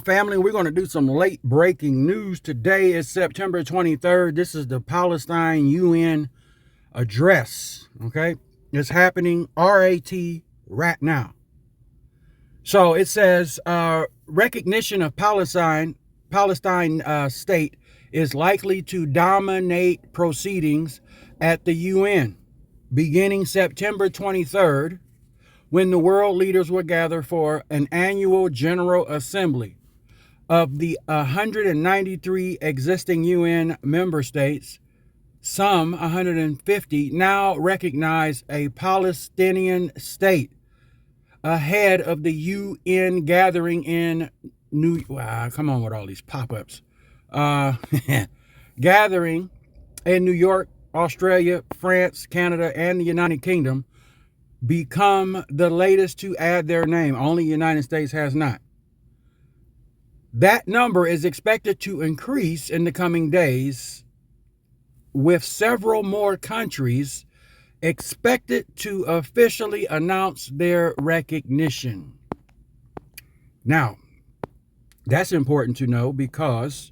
family. We're going to do some late breaking news. Today is September 23rd. This is the Palestine UN address. Okay. It's happening RAT right now. So it says recognition of Palestine state is likely to dominate proceedings at the UN beginning September 23rd, when the world leaders will gather for an annual General Assembly. Of the 193 existing UN member states, some 150 now recognize a Palestinian state ahead of the UN gathering in come on with all these pop-ups. Gathering in New York, Australia, France, Canada, and the United Kingdom become the latest to add their name. Only the United States has not. That number is expected to increase in the coming days, with several more countries expected to officially announce their recognition. Now, that's important to know because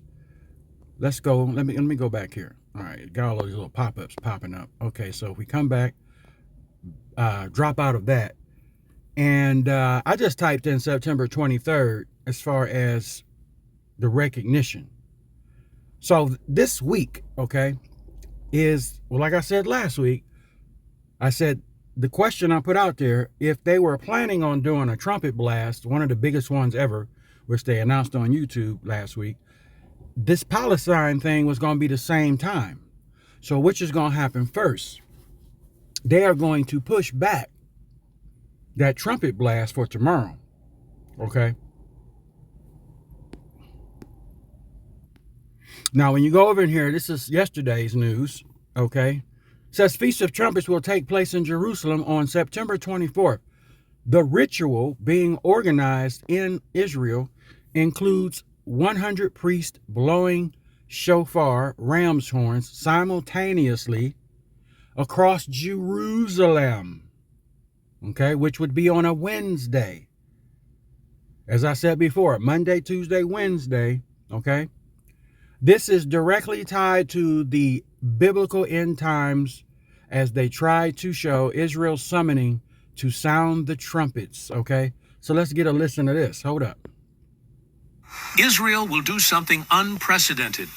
let me go back here. All right, got all those little pop-ups popping up. Okay, so if we come back, drop out of that, and I just typed in September 23rd as far as the recognition. So this week, okay, is, well, like I said last week, I said the question I put out there, if they were planning on doing a trumpet blast, one of the biggest ones ever, which they announced on YouTube last week, this Palestine thing was going to be the same time. So which is going to happen first? They are going to push back that trumpet blast for tomorrow. Okay. Now, when you go over in here, this is yesterday's news. Okay. It says Feast of Trumpets will take place in Jerusalem on September 24th. The ritual being organized in Israel includes 100 priests blowing shofar, ram's horns, simultaneously across Jerusalem, okay, which would be on a Wednesday. As I said before, Monday, Tuesday, Wednesday, okay? This is directly tied to the biblical end times as they try to show Israel's summoning to sound the trumpets, okay? So let's get a listen to this. Hold up. Israel will do something unprecedented.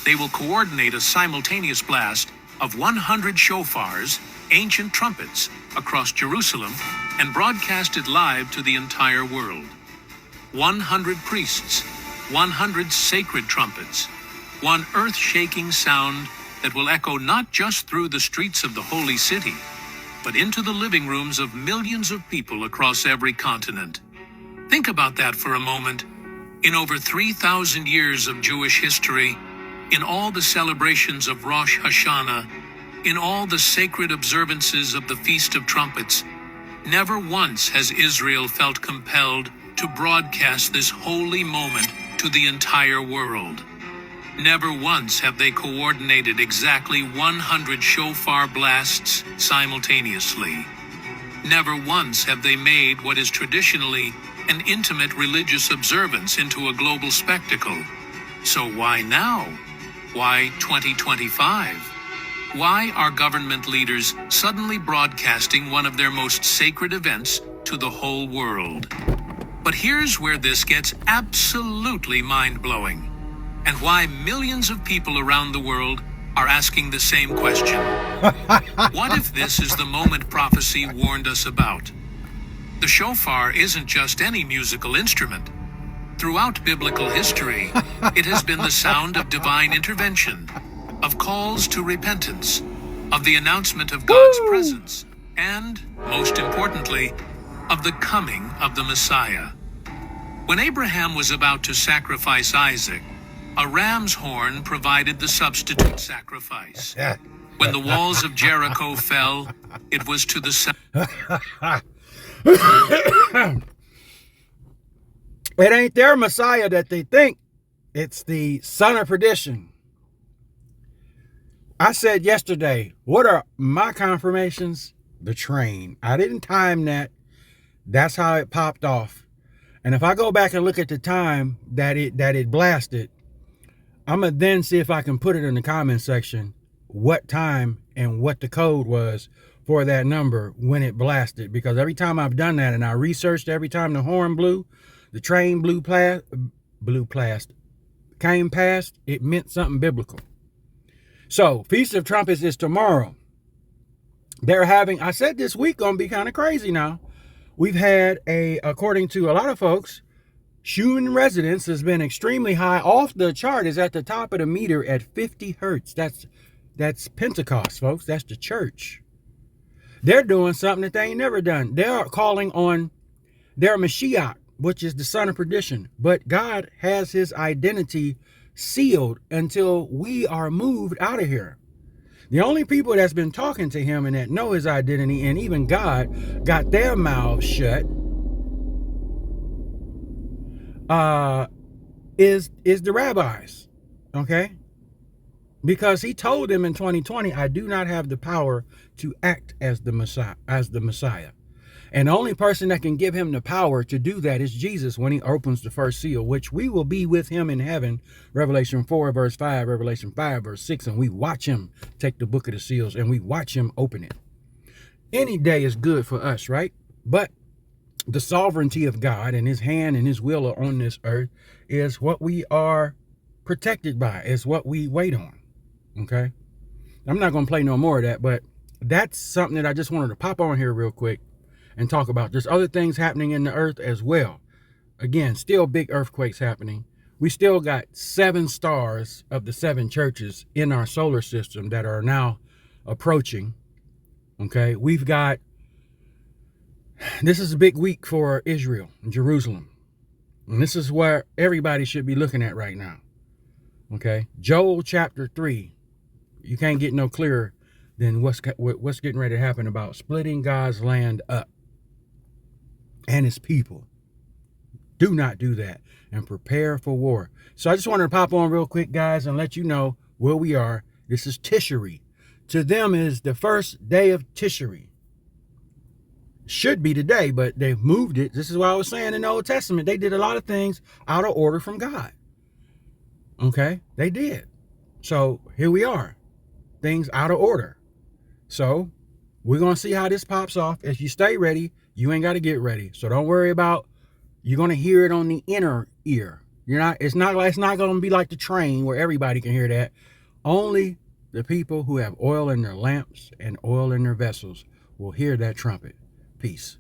They will coordinate a simultaneous blast of 100 shofars, ancient trumpets, across Jerusalem and broadcast it live to the entire world. 100 priests, 100 sacred trumpets, one earth-shaking sound that will echo not just through the streets of the holy city, but into the living rooms of millions of people across every continent. Think about that for a moment. In over 3,000 years of Jewish history, in all the celebrations of Rosh Hashanah, in all the sacred observances of the Feast of Trumpets, never once has Israel felt compelled to broadcast this holy moment to the entire world. Never once have they coordinated exactly 100 shofar blasts simultaneously. Never once have they made what is traditionally an intimate religious observance into a global spectacle. So why now? Why 2025? Why are government leaders suddenly broadcasting one of their most sacred events to the whole world? But here's where this gets absolutely mind-blowing, and why millions of people around the world are asking the same question. What if this is the moment prophecy warned us about? The shofar isn't just any musical instrument. Throughout biblical history, it has been the sound of divine intervention, of calls to repentance, of the announcement of God's presence, and, most importantly, of the coming of the Messiah. When Abraham was about to sacrifice Isaac, a ram's horn provided the substitute sacrifice. When the walls of Jericho fell, it was to the sound. It ain't their Messiah that they think. It's the son of perdition. I said yesterday, what are my confirmations? The train. I didn't time that. That's how it popped off. And if I go back and look at the time that it blasted, I'm going to then see if I can put it in the comment section what time and what the code was for that number when it blasted. Because every time I've done that and I researched every time the horn blew, the train blew past, came past, it meant something biblical. So, Feast of Trumpets is tomorrow. They're having, I said this week gonna be kind of crazy now. We've had according to a lot of folks, human residence has been extremely high. Off the chart is at the top of the meter at 50 hertz. That's Pentecost, folks. That's the church. They're doing something that they ain't never done. They're calling on their Mashiach, which is the son of perdition. But God has his identity sealed until we are moved out of here. The only people that's been talking to him and that know his identity, and even God, got their mouths shut, is the rabbis, okay? Because he told them in 2020, I do not have the power to act as the Messiah. And the only person that can give him the power to do that is Jesus when he opens the first seal, which we will be with him in heaven. Revelation 4, verse 5, Revelation 5, verse 6. And we watch him take the book of the seals and we watch him open it. Any day is good for us, right? But the sovereignty of God and his hand and his will are on this earth is what we are protected by, is what we wait on. Okay? I'm not going to play no more of that, but that's something that I just wanted to pop on here real quick and talk about. There's other things happening in the earth as well. Again, still big earthquakes happening. We still got 7 stars of the 7 churches in our solar system that are now approaching. Okay, we've got, this is a big week for Israel and Jerusalem. And this is where everybody should be looking at right now. Okay, Joel chapter 3. You can't get no clearer than what's getting ready to happen about splitting God's land up and his people. Do not do that and prepare for war. So I just wanted to pop on real quick, guys, and let you know where we are. This is Tishri. To them is the first day of Tishri. Should be today, but they've moved it. This is what I was saying in the Old Testament. They did a lot of things out of order from God. Okay? They did. So here we are. Things out of order. So we're going to see how this pops off. If you stay ready, you ain't got to get ready. So don't worry about, you're going to hear it on the inner ear. It's not going to be like the train where everybody can hear that. Only the people who have oil in their lamps and oil in their vessels will hear that trumpet. Peace.